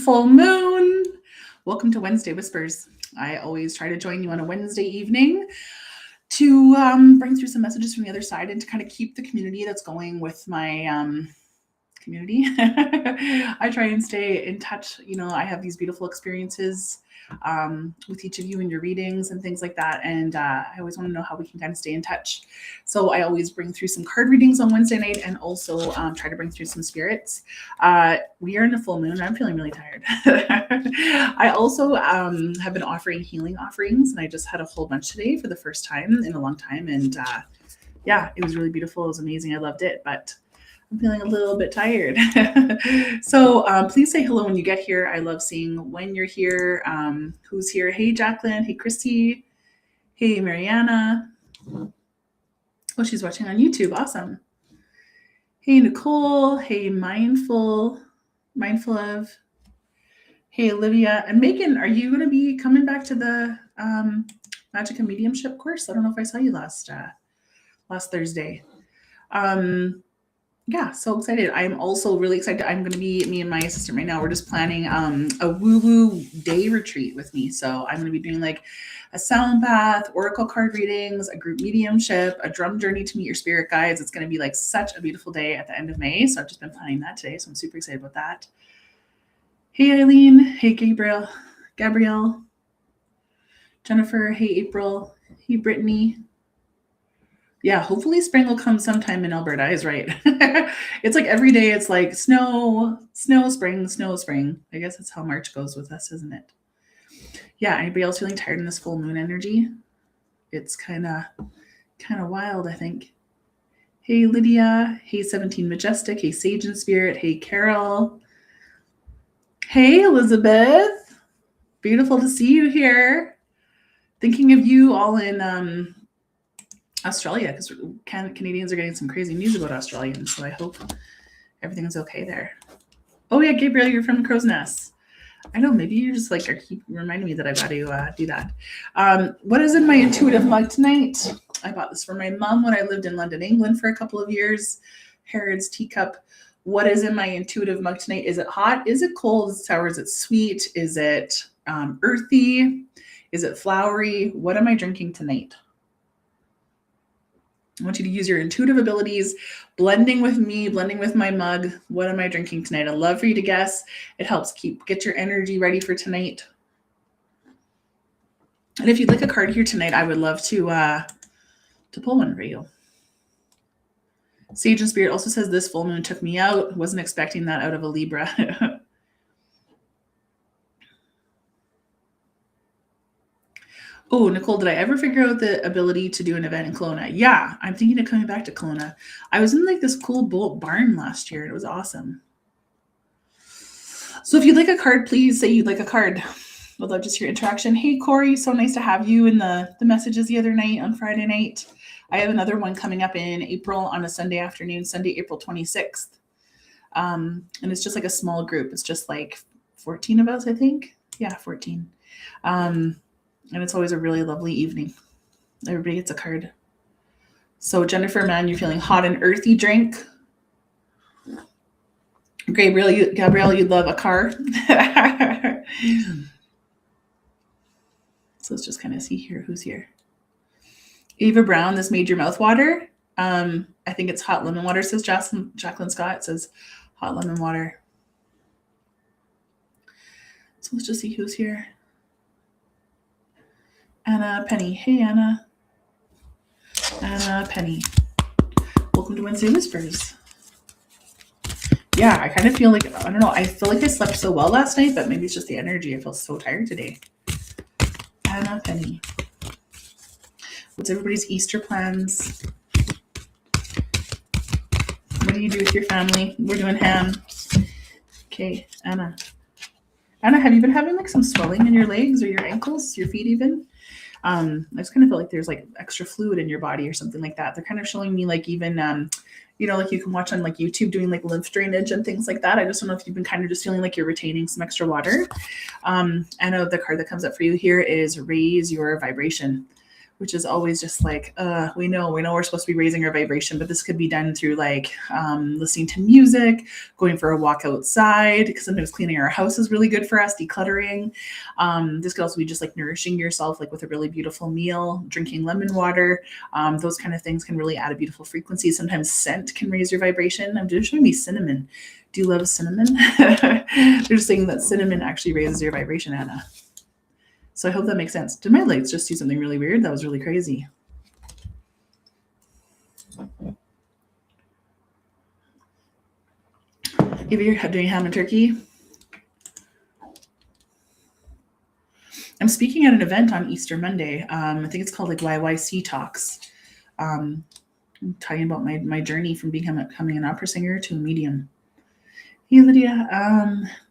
full moon. Welcome to Wednesday Whispers. I always try to join you on a Wednesday evening to bring through some messages from the other side and to kind of keep the community that's going with my community. I try and stay in touch. You know, I have these beautiful experiences with each of you in your readings and things like that. And I always want to know how we can kind of stay in touch. So I always bring through some card readings on Wednesday night and also try to bring through some spirits. We are in a full moon. I'm feeling really tired. I also have been offering healing offerings, and I just had a whole bunch today for the first time in a long time. And yeah, it was really beautiful. It was amazing. I loved it. But I'm feeling a little bit tired. So please say hello when you get here. I love seeing when you're here, who's here. Hey, Jacqueline. Hey, Christy. Hey, Mariana. Oh, she's watching on YouTube. Awesome. Hey, Nicole. Hey, Mindful of. Hey, Olivia. And Megan, are you going to be coming back to the Magic and Mediumship course? I don't know if I saw you last Thursday. Yeah, so excited. I'm also really excited. I'm going to be, me and my assistant right now, we're just planning a woo-woo day retreat with me. So I'm going to be doing like a sound bath, oracle card readings, a group mediumship, a drum journey to meet your spirit guides. It's going to be like such a beautiful day at the end of May. So I've just been planning that today. So I'm super excited about that. Hey, Eileen. Hey, Gabrielle. Jennifer. Hey, April. Hey, Brittany. Yeah, hopefully spring will come sometime in Alberta. I was right. It's like every day it's like snow, spring, snow, spring. I guess that's how March goes with us, isn't it? Yeah, anybody else feeling tired in this full moon energy? It's kind of wild, I think. Hey, Lydia. Hey, 17 Majestic. Hey, Sage and Spirit. Hey, Carol. Hey, Elizabeth. Beautiful to see you here. Thinking of you all in Australia, because Canadians are getting some crazy news about Australians, so I hope everything's okay there. Oh yeah, Gabriel, you're from Crow's Nest. I know, maybe you just like keep reminding me that I got to do that. What is in my intuitive mug tonight? I bought this for my mom when I lived in London, England for a couple of years. Harrods teacup. What is in my intuitive mug tonight? Is it hot? Is it cold? Is it sour? Is it sweet? Is it earthy? Is it flowery? What am I drinking tonight? I want you to use your intuitive abilities, blending with me, blending with my mug. What am I drinking tonight? I'd love for you to guess. It helps get your energy ready for tonight. And if you'd like a card here tonight, I would love to pull one for you. Sage and Spirit also says this full moon took me out. Wasn't expecting that out of a Libra. Oh, Nicole, did I ever figure out the ability to do an event in Kelowna? Yeah, I'm thinking of coming back to Kelowna. I was in like this cool barn last year. And it was awesome. So if you'd like a card, please say you'd like a card. I'd love to see your interaction. Hey, Corey, so nice to have you in the messages the other night on Friday night. I have another one coming up in April on a Sunday afternoon, Sunday, April 26th. And it's just like a small group. It's just like 14 of us, I think. Yeah, 14. And it's always a really lovely evening. Everybody gets a card. So Jennifer, man, you're feeling hot and earthy drink. Gabrielle, you'd love a car. So let's just kind of see here who's here. Ava Brown, this made your mouth water. I think it's hot lemon water, says Jacqueline Scott. It says hot lemon water. So let's just see who's here. Anna Penny. Hey, Anna. Anna Penny. Welcome to Wednesday Whispers. Yeah, I kind of feel like, I don't know, I feel like I slept so well last night, but maybe it's just the energy. I feel so tired today. Anna Penny. What's everybody's Easter plans? What do you do with your family? We're doing ham. Okay, Anna. Anna, have you been having like some swelling in your legs or your ankles, your feet even? I just kind of feel like there's like extra fluid in your body or something like that. They're kind of showing me like even, like you can watch on like YouTube doing like lymph drainage and things like that. I just don't know if you've been kind of just feeling like you're retaining some extra water. I know the card that comes up for you here is Raise Your Vibration. which is always just like, we know we're supposed to be raising our vibration, but this could be done through like listening to music, going for a walk outside, because sometimes cleaning our house is really good for us, decluttering. This could also be just like nourishing yourself, like with a really beautiful meal, drinking lemon water. Those kind of things can really add a beautiful frequency. Sometimes scent can raise your vibration. I'm just showing me cinnamon. Do you love cinnamon? They're just saying that cinnamon actually raises your vibration, Anna. So I hope that makes sense. Did my lights just do something really weird? That was really crazy. If you're doing ham and turkey, I'm speaking at an event on Easter Monday. I think it's called like YYC Talks. I'm talking about my journey from becoming an opera singer to a medium. Hey, Lydia.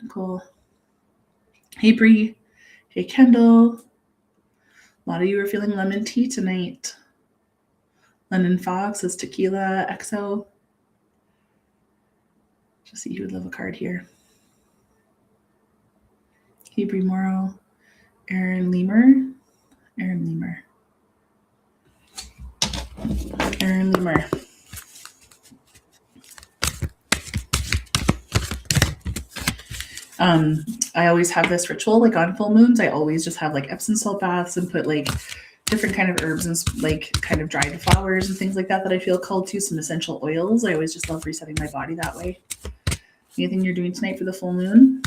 Nicole. Hey, Bree. Hey, Kendall. A lot of you are feeling lemon tea tonight. London Fox says tequila, XO. Just see who would love a card here. Hey, Bree Morrow. Aaron Lemur. I always have this ritual, like on full moons, I always just have like Epsom salt baths and put like different kind of herbs and like kind of dried flowers and things like that I feel called to, some essential oils. I always just love resetting my body that way. Anything you're doing tonight for the full moon?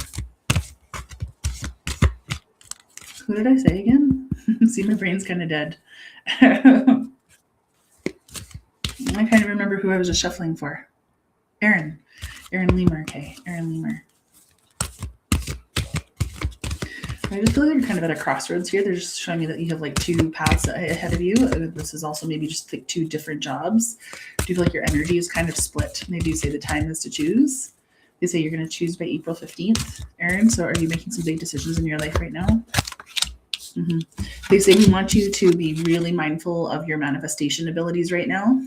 Who did I say again? See, my brain's kind of dead. I kind of remember who I was just shuffling for. Aaron Lemur. Okay, Aaron Lemur. I just feel like you're kind of at a crossroads here. They're just showing me that you have like two paths ahead of you. This is also maybe just like two different jobs. Do you feel like your energy is kind of split? Maybe you say the time is to choose. They say you're going to choose by April 15th, Aaron. So are you making some big decisions in your life right now? Mm-hmm. They say we want you to be really mindful of your manifestation abilities right now.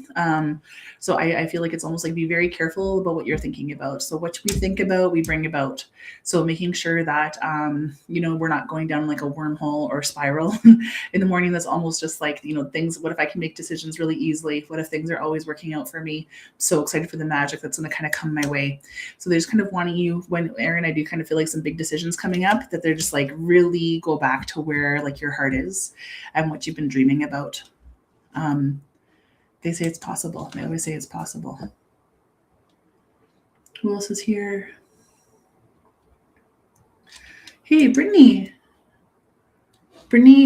So I feel like it's almost like be very careful about what you're thinking about. So what we think about, we bring about. So making sure that, we're not going down like a wormhole or spiral in the morning. That's almost just like, things, what if I can make decisions really easily? What if things are always working out for me? I'm so excited for the magic that's going to kind of come my way. So they're just kind of wanting you, when Aaron, I do kind of feel like some big decisions coming up, that they're just like really go back to where like your heart is and what you've been dreaming about. They say it's possible. They always say it's possible. Who else is here? Hey, Brittany.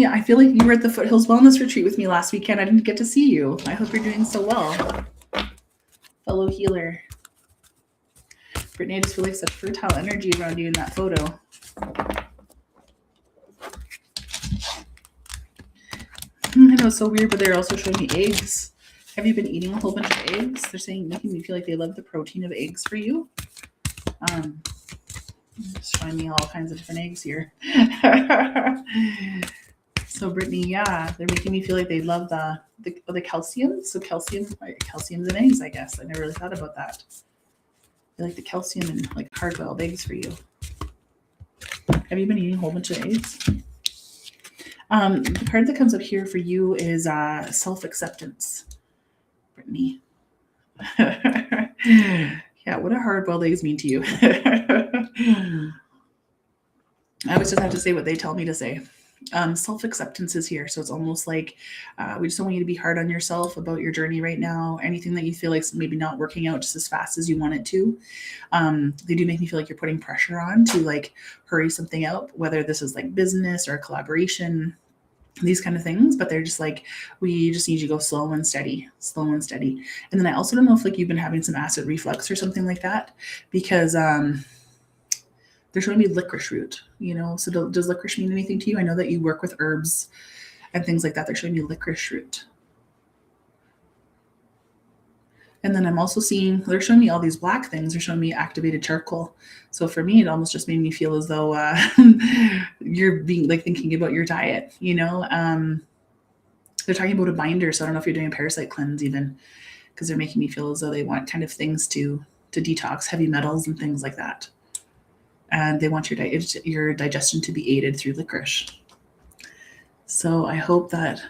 I feel like you were at the Foothills Wellness Retreat with me last weekend. I didn't get to see you. I hope you're doing so well. Fellow healer. Brittany, I just feel like such fertile energy around you in that photo. I know it's so weird, but they're also showing me eggs. Have you been eating a whole bunch of eggs? They're saying, making me feel like they love the protein of eggs for you. Just showing me all kinds of different eggs here. So Brittany, yeah, they're making me feel like they love the calcium. So calcium's in eggs, I guess. I never really thought about that. They like the calcium in like hard-boiled eggs for you. Have you been eating a whole bunch of eggs? The card that comes up here for you is self-acceptance, Brittany. Yeah, what do hard-boiled eggs mean to you? I always just have to say what they tell me to say. Self-acceptance is here. So it's almost like we just don't want you to be hard on yourself about your journey right now. Anything that you feel like maybe not working out just as fast as you want it to. They do make me feel like you're putting pressure on to like hurry something out, whether this is like business or a collaboration, these kind of things, but they're just like, we just need you to go slow and steady. And then I also don't know if like you've been having some acid reflux or something like that, because they're showing me licorice root, so does licorice mean anything to you? I know that you work with herbs and things like that. They're showing me licorice root. And then I'm also seeing, they're showing me all these black things. They're showing me activated charcoal. So for me, it almost just made me feel as though you're being like thinking about your diet, They're talking about a binder. So I don't know if you're doing a parasite cleanse even, because they're making me feel as though they want kind of things to detox heavy metals and things like that. And they want your digestion to be aided through licorice. So I hope that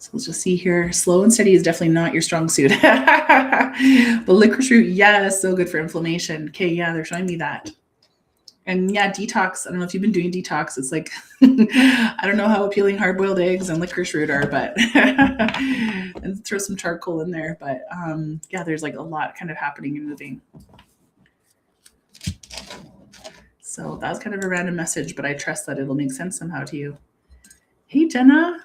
So let's just see here. Slow and steady is definitely not your strong suit. But licorice root, yes, so good for inflammation. Okay, yeah, they're showing me that. And yeah, detox. I don't know if you've been doing detox. It's like, I don't know how appealing hard-boiled eggs and licorice root are, but and throw some charcoal in there. But yeah, there's like a lot kind of happening and moving. So that was kind of a random message, but I trust that it'll make sense somehow to you. Hey, Jenna.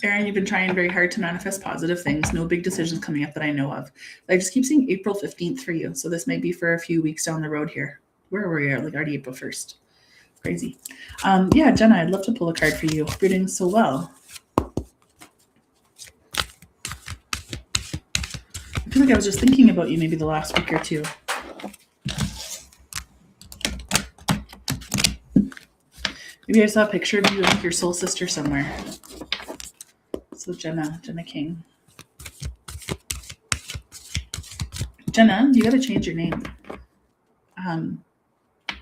Erin, you've been trying very hard to manifest positive things. No big decisions coming up that I know of. I just keep seeing April 15th for you. So this may be for a few weeks down the road here. Where were we? Like already April 1st. Crazy. Yeah, Jenna, I'd love to pull a card for you. You're doing so well. I feel like I was just thinking about you maybe the last week or two. Maybe I saw a picture of you and your soul sister somewhere. So Jenna King. Jenna, you got to change your name.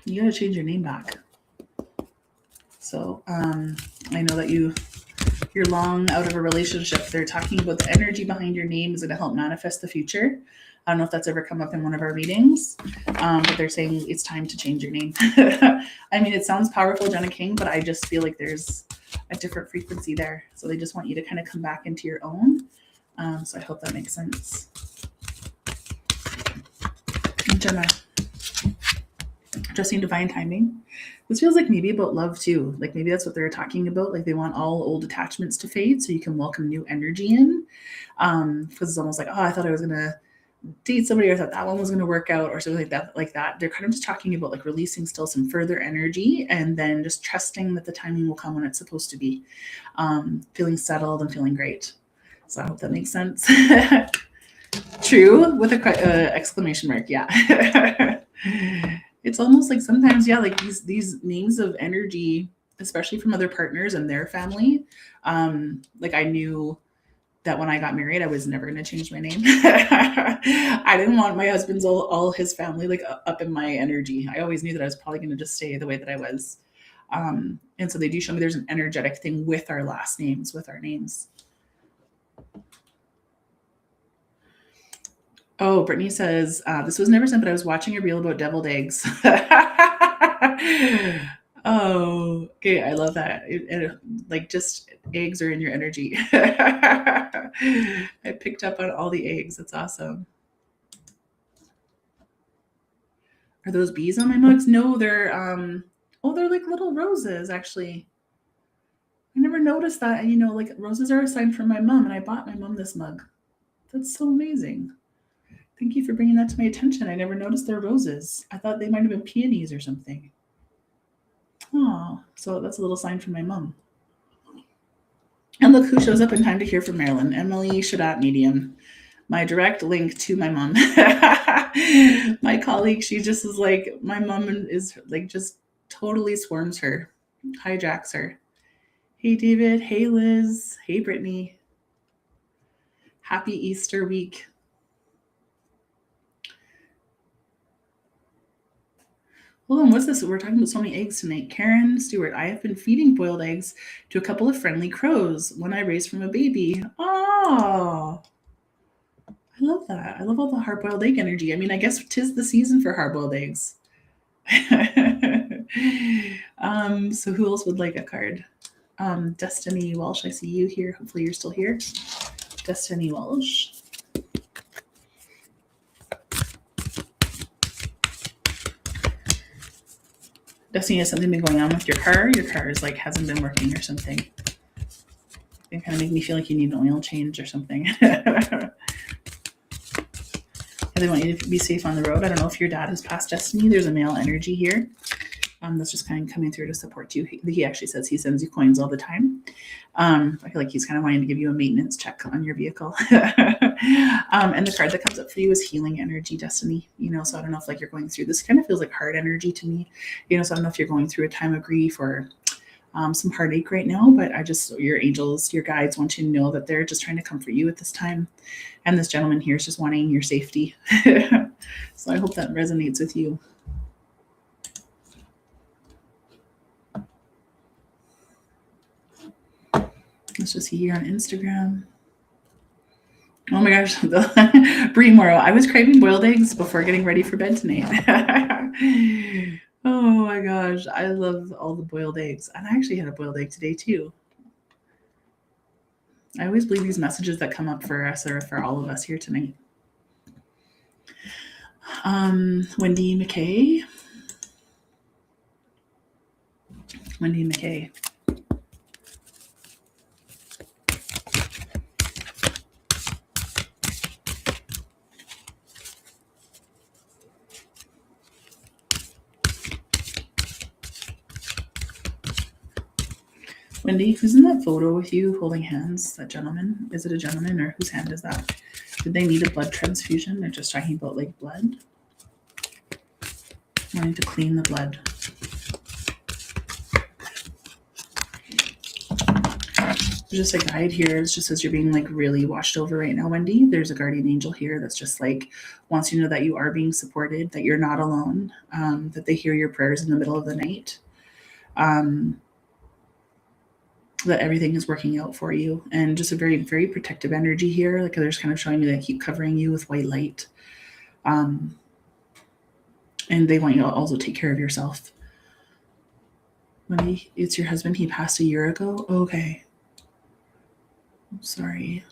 You got to change your name back. So I know that you're long out of a relationship. They're talking about the energy behind your name is going to help manifest the future. I don't know if that's ever come up in one of our readings, but they're saying it's time to change your name. I mean, it sounds powerful, Jenna King, but I just feel like there's a different frequency there. So they just want you to kind of come back into your own. So I hope that makes sense. Jenna, trusting divine timing. This feels like maybe about love too. Like maybe that's what they're talking about. Like they want all old attachments to fade so you can welcome new energy in. Because it's almost like, oh, I thought I was going to date somebody, or I thought that one was going to work out or something like that. They're kind of just talking about like releasing still some further energy and then just trusting that the timing will come when it's supposed to be. Feeling settled and feeling great. So I hope that makes sense. True, with a exclamation mark. Yeah. It's almost like sometimes, yeah, like these names of energy, especially from other partners and their family. Like I knew that when I got married, I was never going to change my name. I didn't want my husband's all his family like up in my energy. I always knew that I was probably going to just stay the way that I was. And so they do show me there's an energetic thing with our last names, with our names. Oh, Brittany says, this was never sent, but I was watching a reel about deviled eggs. Oh, okay. I love that. Like just eggs are in your energy. I picked up on all the eggs. That's awesome. Are those bees on my mugs? No, they're they're like little roses actually. I never noticed that. And like roses are a sign from my mom, and I bought my mom this mug. That's so amazing. Thank you for bringing that to my attention. I never noticed they're roses. I thought they might have been peonies or something. Oh, so that's a little sign from my mom. And look who shows up in time to hear from Marilyn. Emily Shadat, medium. My direct link to my mom. My colleague, she just is like, my mom is like just totally swarms her, hijacks her. Hey, David. Hey, Liz. Hey, Brittany. Happy Easter week. Hold on, what's this? We're talking about so many eggs tonight. Karen Stewart, I have been feeding boiled eggs to a couple of friendly crows when I raised from a baby. Oh, I love that. I love all the hard-boiled egg energy. I mean, I guess 'tis the season for hard-boiled eggs. So who else would like a card? Destiny Walsh, I see you here. Hopefully you're still here. Destiny Walsh. Destiny, has something been going on with your car? Your car is like hasn't been working or something. It kind of make me feel like you need an oil change or something. They want you to be safe on the road. I don't know if your dad has passed Destiny. There's a male energy here. That's just kind of coming through to support you. He actually says he sends you coins all the time. I feel like he's kind of wanting to give you a maintenance check on your vehicle. And the card that comes up for you is healing energy, Destiny. So I don't know if like you're going through this kind of feels like hard energy to me. So I don't know if you're going through a time of grief or some heartache right now, but your angels, your guides want you to know that they're just trying to comfort you at this time. And this gentleman here is just wanting your safety. So I hope that resonates with you. Let's just see here on Instagram. Oh my gosh, Brie Morrow. I was craving boiled eggs before getting ready for bed tonight. Oh my gosh, I love all the boiled eggs. And I actually had a boiled egg today too. I always believe these messages that come up for us are for all of us here tonight. Wendy McKay. Wendy McKay. Wendy, who's in that photo with you holding hands? That gentleman? Is it a gentleman or whose hand is that? Did they need a blood transfusion? They're just talking about like blood. Wanting to clean the blood. There's just a guide here. It just says you're being like really washed over right now, Wendy. There's a guardian angel here that's just like wants you to know that you are being supported, that you're not alone, that they hear your prayers in the middle of the night. That everything is working out for you, and just a very, very protective energy here. Like they're just kind of showing me that I keep covering you with white light. And they want you to also take care of yourself. Wendy, it's your husband. He passed a year ago. Okay. I'm sorry.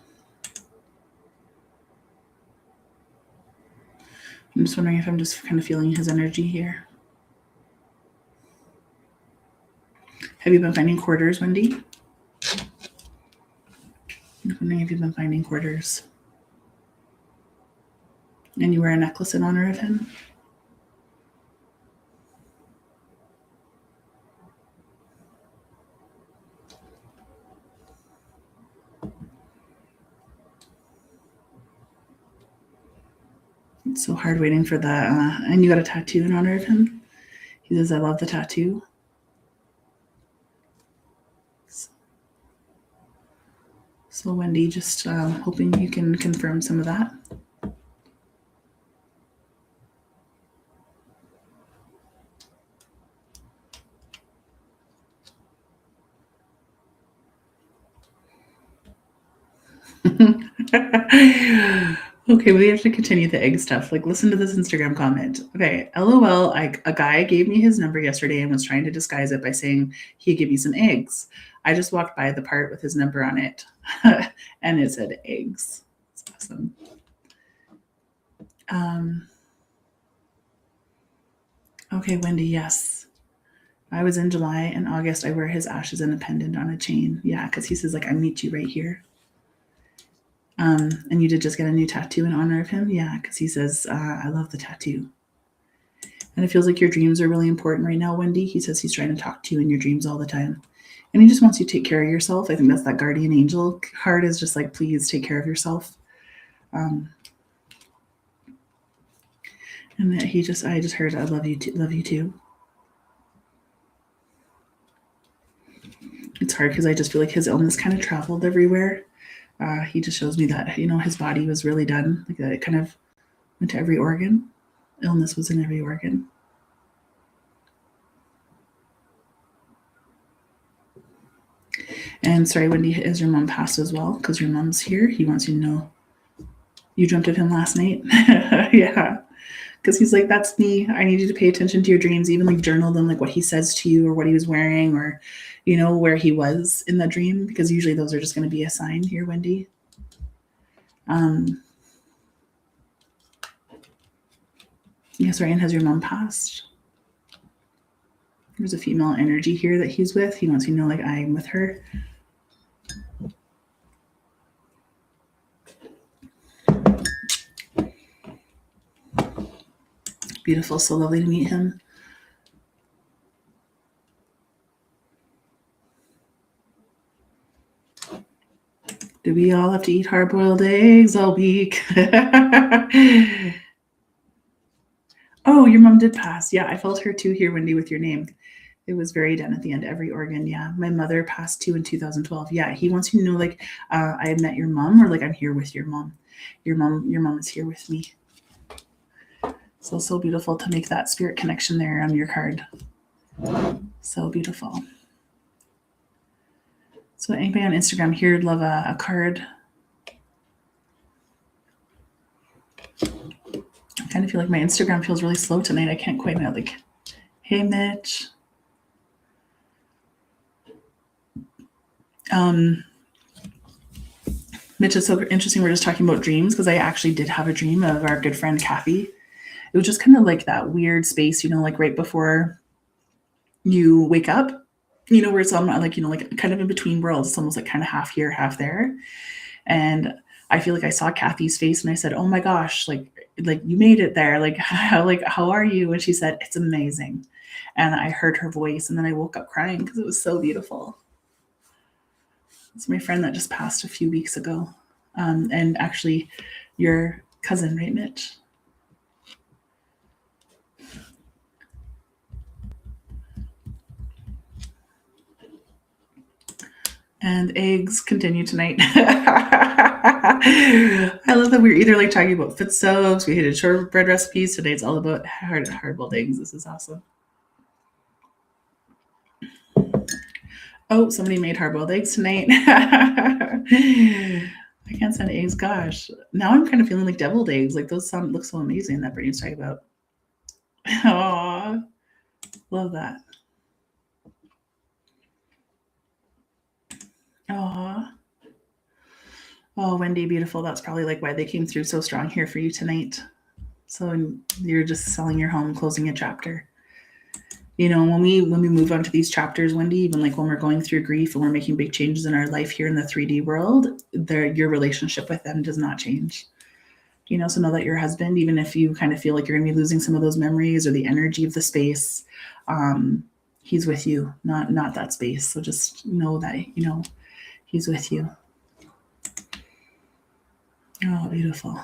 I'm just wondering if I'm just kind of feeling his energy here. Have you been finding quarters, Wendy? I'm wondering if you've been finding quarters. And you wear a necklace in honor of him? It's so hard waiting for that. And you got a tattoo in honor of him? He says, I love the tattoo. So Wendy, just hoping you can confirm some of that. Okay, we have to continue the egg stuff. Like, listen to this Instagram comment. Okay, LOL, a guy gave me his number yesterday and was trying to disguise it by saying he'd give me some eggs. I just walked by the part with his number on it, and it said eggs. It's awesome. Okay, Wendy, yes. I was in July and August. I wear his ashes in a pendant on a chain. Yeah, because he says, like, I meet you right here. And you did just get a new tattoo in honor of him? Yeah, because he says, I love the tattoo. And it feels like your dreams are really important right now, Wendy. He says he's trying to talk to you in your dreams all the time. And he just wants you to take care of yourself. I think that's that guardian angel card is just like, please take care of yourself. And that I just heard, I love you too. It's hard because I just feel like his illness kind of traveled everywhere. He just shows me that, his body was really done. Like that it kind of went to every organ. Illness was in every organ. And sorry, Wendy, is your mom passed as well? Because your mom's here. He wants you to know. You dreamt of him last night? Yeah. Because he's like, that's me. I need you to pay attention to your dreams, even like journal them, like what he says to you or what he was wearing or, where he was in that dream, because usually those are just going to be a sign here, Wendy. Yes, Ryan, has your mom passed? There's a female energy here that he's with. He wants you to know, like, I'm with her. Beautiful. So lovely to meet him. Do we all have to eat hard-boiled eggs all week? Oh, your mom did pass. Yeah, I felt her too here, Wendy, with your name. It was very done at the end, every organ. Yeah, my mother passed too in 2012. Yeah, he wants you to know, like, I met your mom, or like I'm here with your mom. Your mom is here with me. So beautiful to make that spirit connection there on your card. So beautiful. So anybody on Instagram here would love a card. I kind of feel like my Instagram feels really slow tonight. I can't quite know. Like, hey, Mitch. Mitch, it's so interesting. We're just talking about dreams because I actually did have a dream of our good friend Kathy. It was just kind of like that weird space, you know, like right before you wake up, you know, where it's almost like, you know, like kind of in between worlds. It's almost like kind of half here, half there. And I feel like I saw Kathy's face and I said, oh my gosh, like you made it there. Like, how are you? And she said, it's amazing. And I heard her voice and then I woke up crying because it was so beautiful. It's my friend that just passed a few weeks ago. And actually your cousin, right, Mitch? And eggs continue tonight. I love that we're either like talking about foot soaps, we hated shortbread recipes. Today it's all about hard-boiled eggs. This is awesome. Oh, somebody made hard-boiled eggs tonight. I can't stand eggs. Gosh, now I'm kind of feeling like deviled eggs. Like those look so amazing that Brittany's talking about. Oh, love that. Oh, Wendy, beautiful. That's probably like why they came through so strong here for you tonight. So you're just selling your home, closing a chapter. You know, when we move on to these chapters, Wendy, even like when we're going through grief and we're making big changes in our life here in the 3D world, your relationship with them does not change. You know, so know that your husband, even if you kind of feel like you're going to be losing some of those memories or the energy of the space, he's with you, not that space. So just know that, you know, he's with you. Oh, beautiful.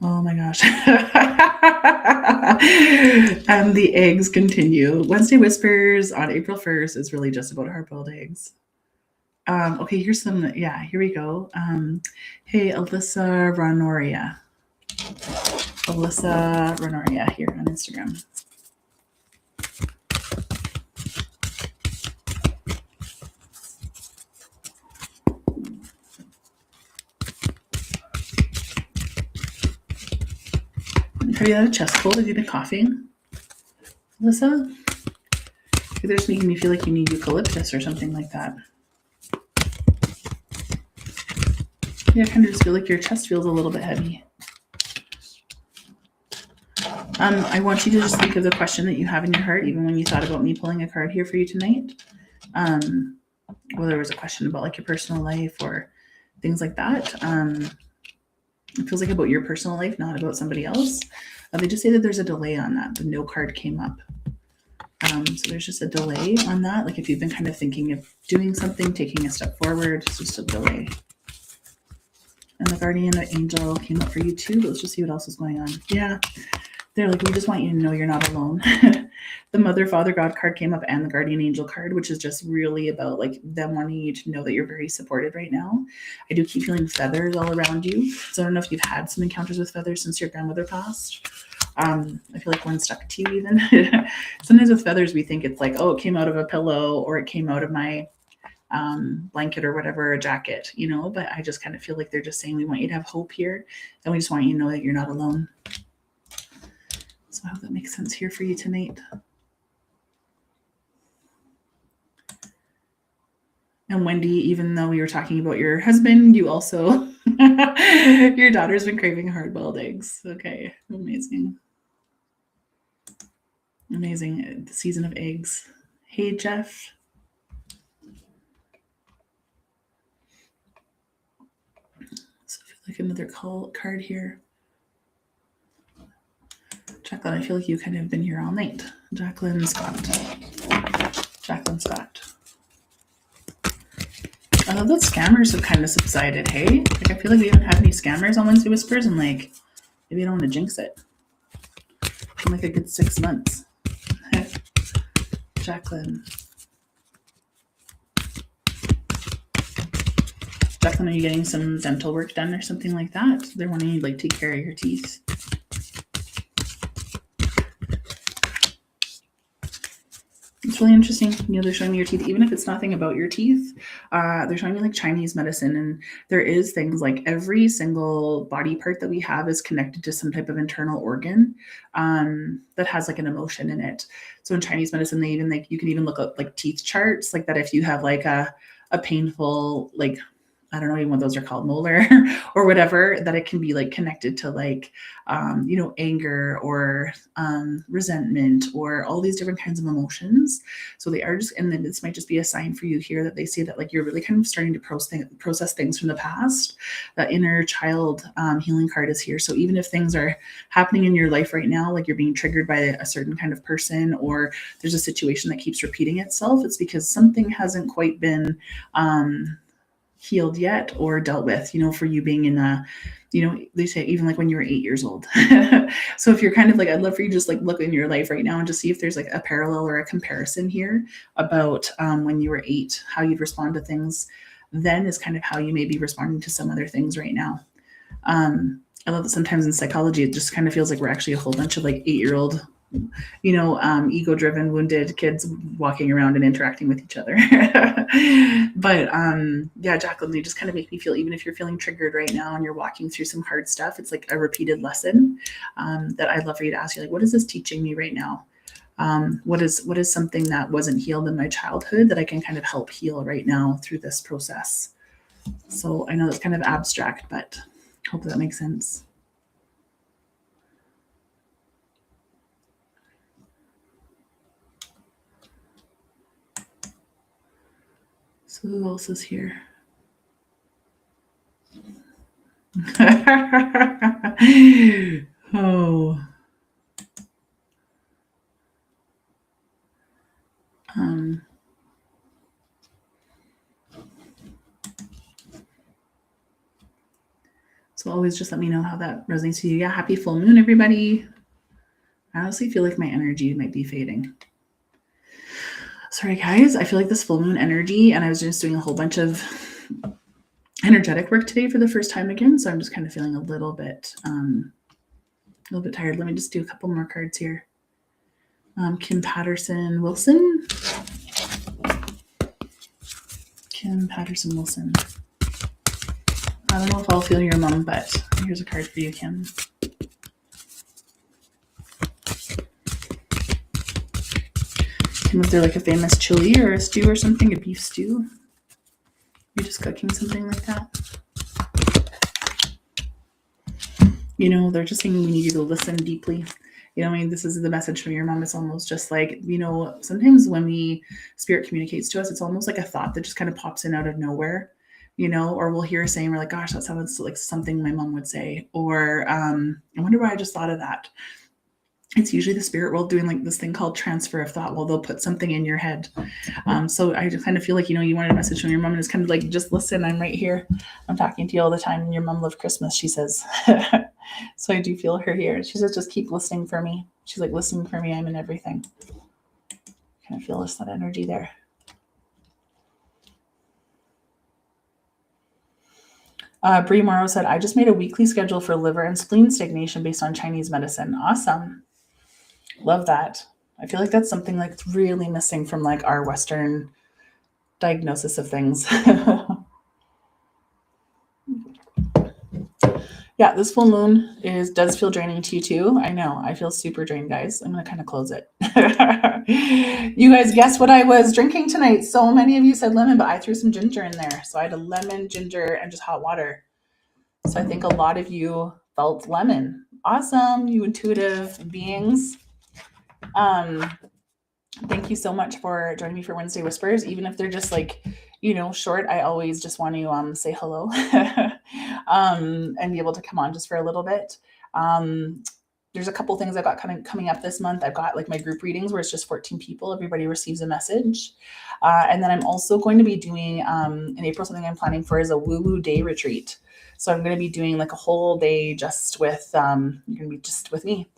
Oh my gosh. And the eggs continue. Wednesday Whispers on April 1st is really just about hard-boiled eggs. Okay, here's some, here we go. Hey, Alyssa Ranoria. Alyssa Ranoria here on Instagram. Have you had a chest cold? Have you been coughing, Alyssa? Maybe they're just making me feel like you need eucalyptus or something like that. Yeah, I kind of just feel like your chest feels a little bit heavy. I want you to just think of the question that you have in your heart, even when you thought about me pulling a card here for you tonight. Whether it was a question about like your personal life or things like that. It feels like about your personal life, not about somebody else. They just say that there's a delay on that. The no card came up. So there's just a delay on that. Like if you've been kind of thinking of doing something, taking a step forward, it's just a delay. And the guardian angel came up for you too. Let's just see what else is going on. Yeah. They're like, we just want you to know you're not alone. The Mother, Father, God card came up and the Guardian Angel card, which is just really about like them wanting you to know that you're very supported right now. I do keep feeling feathers all around you. So I don't know if you've had some encounters with feathers since your grandmother passed. I feel like one stuck to you even. Sometimes with feathers, we think it's like, oh, it came out of a pillow or it came out of my blanket or whatever, a jacket, you know, but I just kind of feel like they're just saying we want you to have hope here. And we just want you to know that you're not alone. So I hope that makes sense here for you tonight. And Wendy, even though we were talking about your husband, you also, your daughter's been craving hard-boiled eggs. Okay, amazing. Amazing. The season of eggs. Hey, Jeff. So I feel like another card here. Jacqueline, I feel like you kind of have been here all night. Jacqueline Scott. Jacqueline Scott. I love that scammers have kind of subsided, hey? Like, I feel like we haven't had any scammers on Wednesday Whispers, and like, maybe I don't want to jinx it. In like a good 6 months. Jacqueline. Jacqueline, are you getting some dental work done or something like that? They're wanting you to like take care of your teeth. It's really interesting. They're showing me your teeth, even if it's nothing about your teeth. They're showing me like Chinese medicine, and there is things like every single body part that we have is connected to some type of internal organ that has like an emotion in it. So in Chinese medicine, they even like you can even look up like teeth charts, like that if you have like a painful like I don't know even what those are called, molar or whatever, that it can be like connected to like, anger or resentment or all these different kinds of emotions. So they are just, and then this might just be a sign for you here that they say that like you're really kind of starting to process things from the past. That inner child healing card is here. So even if things are happening in your life right now, like you're being triggered by a certain kind of person, or there's a situation that keeps repeating itself, it's because something hasn't quite been healed yet or dealt with, for you being in a, they say even like when you were 8 years old. So if you're kind of like, I'd love for you to just like look in your life right now and just see if there's like a parallel or a comparison here about when you were 8, how you'd respond to things then is kind of how you may be responding to some other things right now. I love that sometimes in psychology, it just kind of feels like we're actually a whole bunch of like 8-year-old ego-driven, wounded kids walking around and interacting with each other. But yeah, Jacqueline, you just kind of make me feel, even if you're feeling triggered right now and you're walking through some hard stuff, it's like a repeated lesson that I'd love for you to ask you, like, what is this teaching me right now? What is something that wasn't healed in my childhood that I can kind of help heal right now through this process? So I know that's kind of abstract, but hope that makes sense. So who else is here? Oh. So always just let me know how that resonates to you. Yeah, happy full moon, everybody. I honestly feel like my energy might be fading. Sorry, guys. I feel like this full moon energy, and I was just doing a whole bunch of energetic work today for the first time again. So I'm just kind of feeling a little bit tired. Let me just do a couple more cards here. Kim Patterson Wilson. Kim Patterson Wilson. I don't know if I'll feel your mom, but here's a card for you, Kim. Kim, was there like a famous chili or a stew or something, a beef stew? You're just cooking something like that? They're just saying we need you to listen deeply. This is the message from your mom. It's almost just like, sometimes when spirit communicates to us, it's almost like a thought that just kind of pops in out of nowhere, or we'll hear a saying, we're like, gosh, that sounds like something my mom would say. Or I wonder why I just thought of that. It's usually the spirit world doing like this thing called transfer of thought. Well, they'll put something in your head. So I just kind of feel like, you wanted a message from your mom, and it's kind of like, just listen, I'm right here. I'm talking to you all the time. And your mom loved Christmas, she says. So I do feel her here. She says, just keep listening for me. She's like, listening for me. I'm in everything. Kind of feel that energy there. Brie Morrow said, I just made a weekly schedule for liver and spleen stagnation based on Chinese medicine. Awesome. Love that. I feel like that's something like really missing from like our Western diagnosis of things. Yeah, this full moon does feel draining to you too. I know. I feel super drained, guys. I'm going to kind of close it. You guys, guess what I was drinking tonight? So many of you said lemon, but I threw some ginger in there. So I had a lemon, ginger, and just hot water. So I think a lot of you felt lemon. Awesome, you intuitive beings. Thank you so much for joining me for Wednesday Whispers. Even if they're just like, short, I always just want to say hello and be able to come on just for a little bit. There's a couple things I've got coming up this month. I've got like my group readings where it's just 14 people. Everybody receives a message. And then I'm also going to be doing in April, something I'm planning for is a woo-woo day retreat. So I'm going to be doing like a whole day just with, you're going to be just with me.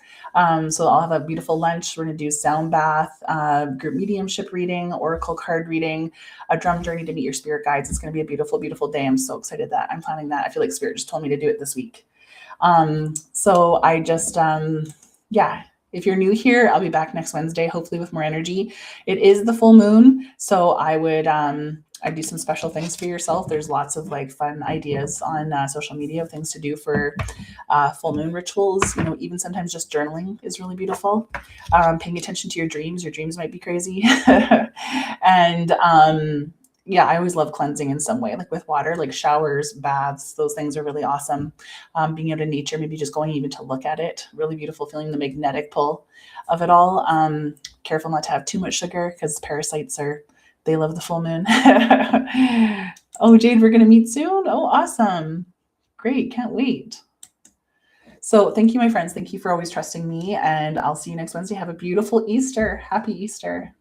So I'll have a beautiful lunch. We're going to do sound bath, group mediumship reading, oracle card reading, a drum journey to meet your spirit guides. It's going to be a beautiful, beautiful day. I'm so excited that I'm planning that. I feel like spirit just told me to do it this week. So I just, If you're new here, I'll be back next Wednesday, hopefully with more energy. It is the full moon, so I do some special things for yourself. There's lots of like fun ideas on social media of things to do for full moon rituals. Even sometimes just journaling is really beautiful. Paying attention to your dreams. Your dreams might be crazy. And yeah, I always love cleansing in some way, like with water, like showers, baths, those things are really awesome. Being out in nature, maybe just going even to look at it, really beautiful, feeling the magnetic pull of it all. Careful not to have too much sugar because parasites they love the full moon. Oh, Jade, we're going to meet soon. Oh, awesome. Great. Can't wait. So thank you, my friends. Thank you for always trusting me. And I'll see you next Wednesday. Have a beautiful Easter. Happy Easter.